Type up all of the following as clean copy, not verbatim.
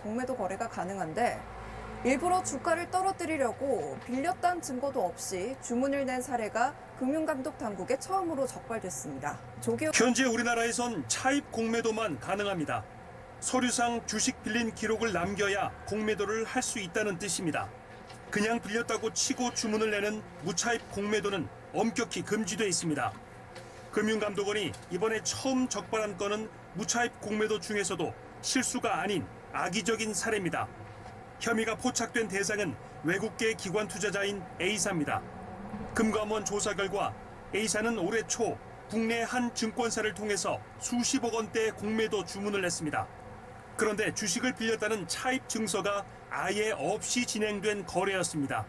공매도 거래가 가능한데 일부러 주가를 떨어뜨리려고 빌렸다는 증거도 없이 주문을 낸 사례가 금융감독 당국에 처음으로 적발됐습니다. 현재 우리나라에선 차입 공매도만 가능합니다. 서류상 주식 빌린 기록을 남겨야 공매도를 할 수 있다는 뜻입니다. 그냥 빌렸다고 치고 주문을 내는 무차입 공매도는 엄격히 금지돼 있습니다. 금융감독원이 이번에 처음 적발한 건은 무차입 공매도 중에서도 실수가 아닌 악의적인 사례입니다. 혐의가 포착된 대상은 외국계 기관 투자자인 A사입니다. 금감원 조사 결과 A사는 올해 초 국내 한 증권사를 통해서 수십억 원대 공매도 주문을 했습니다. 그런데 주식을 빌렸다는 차입 증서가 아예 없이 진행된 거래였습니다.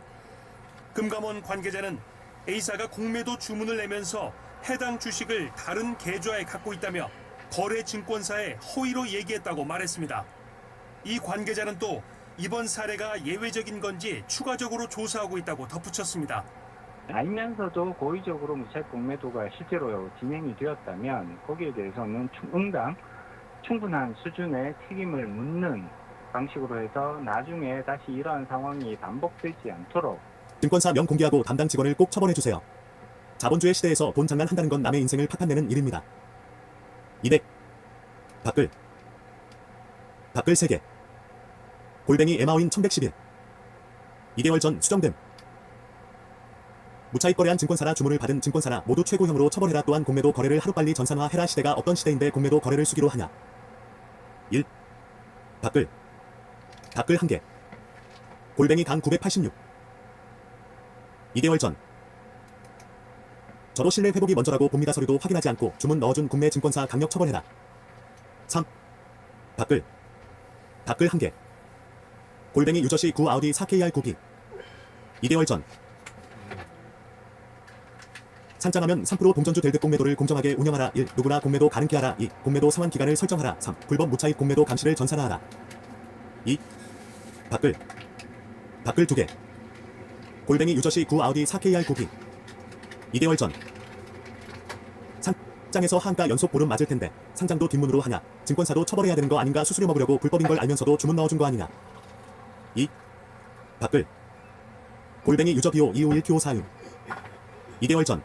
금감원 관계자는 A사가 공매도 주문을 내면서 해당 주식을 다른 계좌에 갖고 있다며 거래 증권사에 허위로 얘기했다고 말했습니다. 이 관계자는 또 이번 사례가 예외적인 건지 추가적으로 조사하고 있다고 덧붙였습니다. 알면서도 고의적으로 무차입 공매도가 실제로 진행이 되었다면 거기에 대해서는 응당 충분한 수준의 책임을 묻는 방식으로 해서 나중에 다시 이러한 상황이 반복되지 않도록 증권사 명 공개하고 담당 직원을 꼭 처벌해주세요. 자본주의 시대에서 돈 장난한다는 건 남의 인생을 파탄내는 일입니다. 200 밖을 3개 골뱅이 에마오인 1111 2개월 전 수정됨. 무차입 거래한 증권사나 주문을 받은 증권사나 모두 최고형으로 처벌해라. 또한 공매도 거래를 하루빨리 전산화해라. 시대가 어떤 시대인데 공매도 거래를 수기로 하냐. 1 밖을 1개 골뱅이 강 986 2개월 전 저도 신뢰 회복이 먼저라고 봅니다. 서류도 확인하지 않고 주문 넣어준 국내 증권사 강력 처벌해라. 3 밖을 1개 골뱅이 유저시 9 아우디 4KR 9기 2개월 전 상장하면 3% 동전주 될 듯 공매도를 공정하게 운영하라. 1. 누구나 공매도 가능케 하라. 2. 공매도 상환 기간을 설정하라. 3. 불법 무차입 공매도 감시를 전산화하라. 2. 밖을 2개 골뱅이 유저시 9 아우디 4KR 9기 2개월 전 상장에서 한가 연속 보름 맞을 텐데 상장도 뒷문으로 하냐. 증권사도 처벌해야 되는 거 아닌가. 수수료 먹으려고 불법인 걸 알면서도 주문 넣어준 거 아니냐. 2. 밖을 골뱅이 유저 비오 251Q546 2개월 전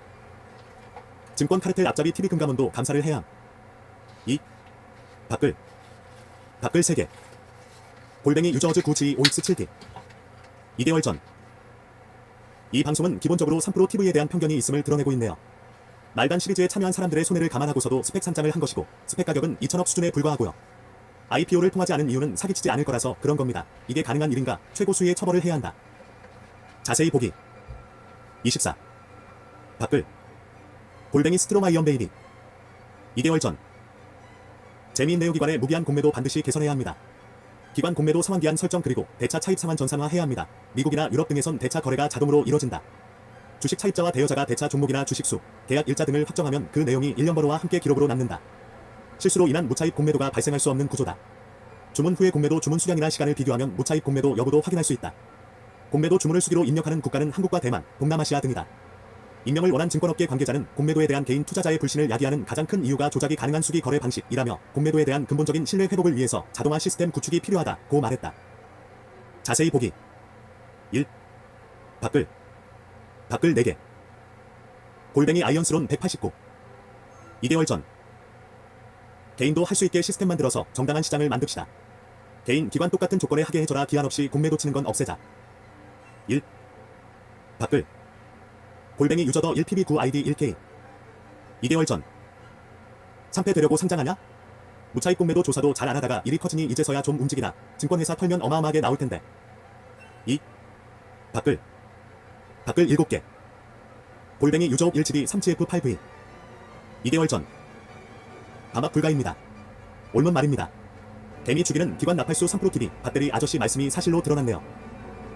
증권 카르텔 앞잡이 TV 금감원도 감사를 해야 함. 2. 밖을 3개 골뱅이 유저어즈 972OX7기 2개월 전 이 방송은 기본적으로 3% TV에 대한 편견이 있음을 드러내고 있네요. 말단 시리즈에 참여한 사람들의 손해를 감안하고서도 스펙 산장을 한 것이고 스펙 가격은 2천억 수준에 불과하고요. IPO를 통하지 않은 이유는 사기치지 않을 거라서 그런 겁니다. 이게 가능한 일인가? 최고 수위의 처벌을 해야 한다. 자세히 보기 24 밖을 골뱅이 스트로마이언 베이비 2개월 전 재미있네요. 기관의 무기한 공매도 반드시 개선해야 합니다. 기관 공매도 상환기한 설정 그리고 대차 차입 상환 전산화해야 합니다. 미국이나 유럽 등에선 대차 거래가 자동으로 이뤄진다. 주식 차입자와 대여자가 대차 종목이나 주식수, 계약 일자 등을 확정하면 그 내용이 일련번호와 함께 기록으로 남는다. 실수로 인한 무차입 공매도가 발생할 수 없는 구조다. 주문 후의 공매도 주문 수량이나 시간을 비교하면 무차입 공매도 여부도 확인할 수 있다. 공매도 주문을 수기로 입력하는 국가는 한국과 대만, 동남아시아 등이다. 임명을 원한 증권업계 관계자는 공매도에 대한 개인 투자자의 불신을 야기하는 가장 큰 이유가 조작이 가능한 수기 거래 방식이라며 공매도에 대한 근본적인 신뢰 회복을 위해서 자동화 시스템 구축이 필요하다고 말했다. 자세히 보기 1. 밖을 4개 골뱅이 아이언스론 189 2개월 전 개인도 할 수 있게 시스템 만들어서 정당한 시장을 만듭시다. 개인, 기관 똑같은 조건에 하게 해줘라. 기한 없이 공매도 치는 건 없애자. 1. 밖을 골뱅이 유저더 1PB9ID 1K 2개월 전 3패 되려고 상장하냐? 무차입 공매도 조사도 잘 안하다가 일이 커지니 이제서야 좀 움직이나. 증권회사 털면 어마어마하게 나올 텐데. 2. 밖을 7개 골뱅이 유저업 1GB 37F8V 2개월 전 감압 불가입니다. 옳은 말입니다. 개미 죽이는 기관 나팔수 3% TV 배터리 아저씨 말씀이 사실로 드러났네요.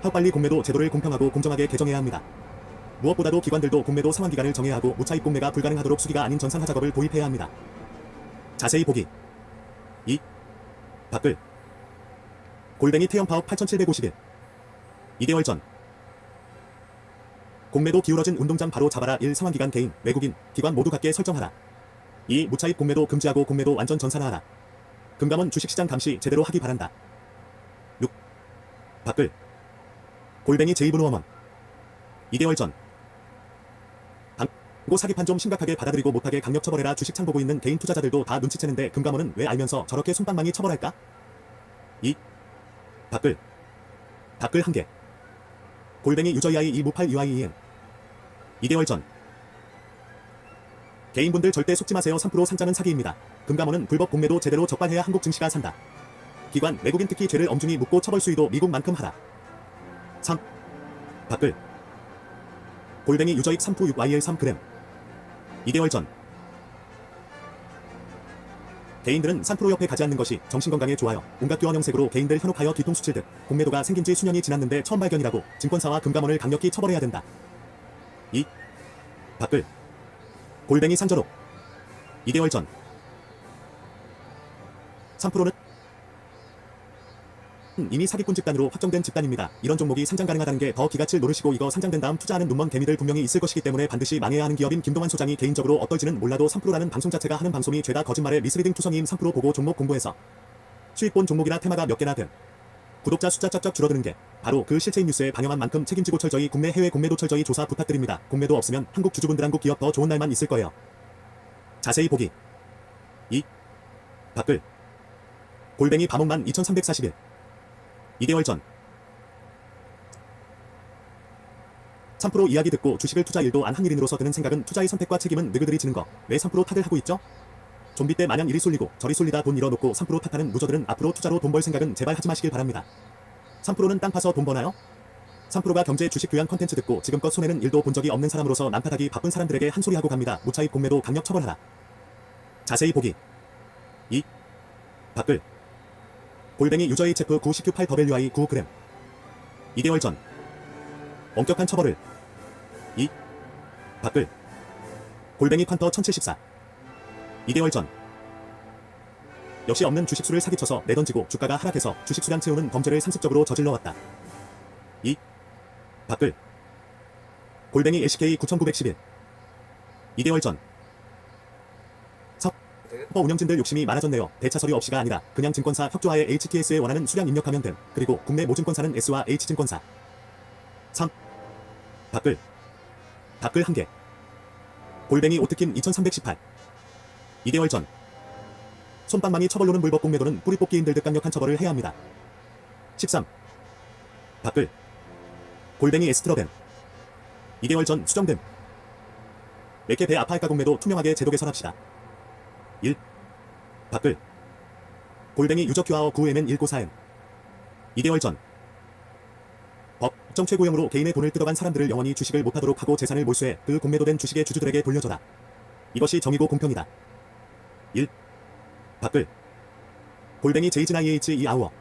하루빨리 공매도 제도를 공평하고 공정하게 개정해야 합니다. 무엇보다도 기관들도 공매도 상환 기간을 정해야 하고 무차입 공매가 불가능하도록 수기가 아닌 전산화 작업을 도입해야 합니다. 자세히 보기 2. 밖을 골뱅이 태형 파업 8751 2개월 전 공매도 기울어진 운동장 바로 잡아라. 1. 상환기간 개인, 외국인, 기관 모두 같게 설정하라. 2. 무차입 공매도 금지하고 공매도 완전 전산화하라. 금감원 주식시장 감시 제대로 하기 바란다. 밖을 골뱅이 제2분호원원 2개월 전 광고 사기판 좀 심각하게 받아들이고 못하게 강력 처벌해라. 주식 창 보고 있는 개인 투자자들도 다 눈치채는데 금감원은 왜 알면서 저렇게 손방망이 처벌할까? 2. 밖을 1개 골뱅이 유저이아이 이무팔 UIEN 2개월 전 개인분들 절대 속지 마세요. 3% 산장은 사기입니다. 금감원은 불법 공매도 제대로 적발해야 한국 증시가 산다. 기관, 외국인 특히 죄를 엄중히 묻고 처벌 수위도 미국만큼 하라. 3. 밖을 골뱅이 유저익 3프 6YL 3g 2개월 전 개인들은 3% 옆에 가지 않는 것이 정신건강에 좋아요. 온갖 교원 형색으로 개인들 현혹하여 뒤통수 칠 듯 공매도가 생긴 지 수년이 지났는데 처음 발견이라고 증권사와 금감원을 강력히 처벌해야 된다. 2. 밖을 골뱅이 상저로 2개월 전 3%는 이미 사기꾼 집단으로 확정된 집단입니다. 이런 종목이 상장 가능하다는 게 더 기가 칠 노릇이고 이거 상장된 다음 투자하는 눈먼 개미들 분명히 있을 것이기 때문에 반드시 망해야 하는 기업인 김동환 소장이 개인적으로 어떨지는 몰라도 3%라는 방송 자체가 하는 방송이 죄다 거짓말에 미스리딩 투성이임. 3% 보고 종목 공부해서 수익 본 종목이나 테마가 몇 개나 된 구독자 숫자 쫙쫙 줄어드는 게 바로 그 실체인 뉴스에 반영한 만큼 책임지고 철저히 국내 해외 공매도 철저히 조사 부탁드립니다. 공매도 없으면 한국 주주분들 한국 기업 더 좋은 날만 있을 거예요. 자세히 보기 2. 밖을 골뱅이 밤옥만 2341 2개월 전 3% 이야기 듣고 주식을 투자 일도 안 한 일인으로서 드는 생각은 투자의 선택과 책임은 느그들이 지는 거. 왜 3% 탓을 하고 있죠? 좀비 때 마냥 이리 쏠리고 저리 쏠리다 돈 잃어놓고 3% 탓하는 루저들은 앞으로 투자로 돈 벌 생각은 제발 하지 마시길 바랍니다. 3%는 땅 파서 돈 버나요? 3%가 경제 주식 교양 컨텐츠 듣고 지금껏 손해는 일도 본 적이 없는 사람으로서 남 탓하기 바쁜 사람들에게 한 소리 하고 갑니다. 무차입 공매도 강력 처벌하라. 자세히 보기 2. 밖을 골뱅이 유저 HF 9CQ8 WI 9g 2개월 전 엄격한 처벌을 2. 밖을 골뱅이 판터 1074 2개월 전 역시 없는 주식수를 사기쳐서 내던지고 주가가 하락해서 주식수량 채우는 범죄를 상습적으로 저질러왔다. 2. 밖을 골뱅이 LCK 9911 2개월 전 서 운영진들 욕심이 많아졌네요. 대차 서류 없이가 아니라 그냥 증권사 협조하에 HTS에 원하는 수량 입력하면 됨. 그리고 국내 모증권사는 S와 H증권사 3. 밖을 1개 골뱅이 오트킴 2318 2개월 전 손방망이 처벌로는 불법 공매도는 뿌리 뽑기인들 듯 강력한 처벌을 해야 합니다. 13. 밖을 골뱅이 에스트러벤 2개월 전 수정됨. 몇개 배 아파할까 공매도 투명하게 제도 개선합시다. 1. 밖을 골뱅이 유저 큐아어 9MN 194M 2개월 전 법정 최고형으로 개인의 돈을 뜯어간 사람들을 영원히 주식을 못하도록 하고 재산을 몰수해 그 공매도된 주식의 주주들에게 돌려줘라. 이것이 정의고 공평이다. 1. 밖을 골뱅이 제이진 IH 2아우어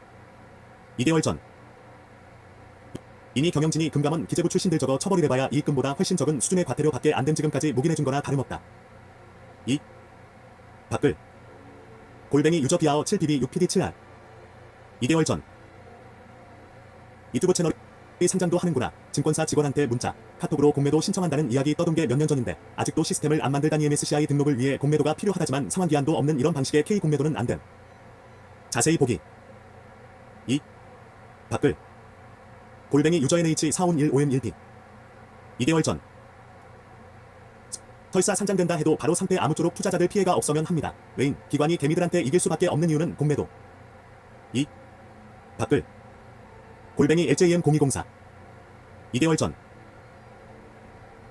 2개월 전 이미 경영진이 금감원 기재부 출신들 저거 처벌이래봐야 이익금보다 훨씬 적은 수준의 과태료 밖에 안 된 지금까지 묵인해준 거나 다름없다. 2. 밖을 골뱅이 유저 비아어 7BB 6PD7R 2개월 전 유튜브 채널이 상장도 하는구나. 증권사 직원한테 문자, 카톡으로 공매도 신청한다는 이야기 떠돈 게 몇 년 전인데 아직도 시스템을 안 만들다니. MSCI 등록을 위해 공매도가 필요하다지만 상환기한도 없는 이런 방식의 K 공매도는 안 됨. 자세히 보기 2. 밖을 골뱅이 유저 NH 451 5M1P 2개월 전 설사 상장된다 해도 바로 상패 아무쪼록 투자자들 피해가 없어면 합니다. 외인, 기관이 개미들한테 이길 수밖에 없는 이유는 공매도. 2. 밖을 골뱅이 LJM 0204 2개월 전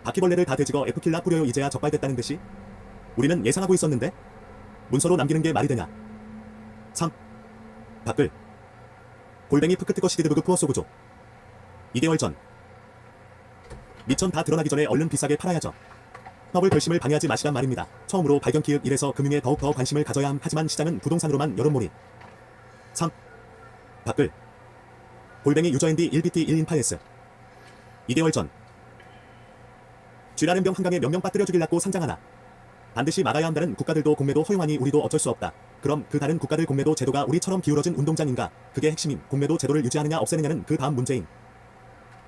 바퀴벌레를 다 돼지거 F킬라 뿌려요. 이제야 적발됐다는 듯이 우리는 예상하고 있었는데 문서로 남기는 게 말이 되냐. 3. 밖을 골뱅이 프크트거 시디드브그 푸어소 구조 2개월 전 미천 다 드러나기 전에 얼른 비싸게 팔아야죠. 협을 결심을 방해하지 마시란 말입니다. 처음으로 발견 기획 이래서 금융에 더욱더 관심을 가져야 함. 하지만 시장은 부동산으로만 여론몰이. 3. 밖을 골뱅이 유저앤디 1BT 1인파이스 2개월 전 쥐라는 병 한강에 몇 명 빠뜨려 죽일라고 상장하나. 반드시 막아야 한다는 국가들도 공매도 허용하니 우리도 어쩔 수 없다. 그럼 그 다른 국가들 공매도 제도가 우리처럼 기울어진 운동장인가? 그게 핵심인 공매도 제도를 유지하느냐 없애느냐는 그 다음 문제인.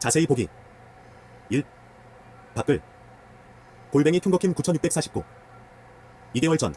자세히 보기 1. 밖을 골뱅이 퉁거킴 9649 2개월 전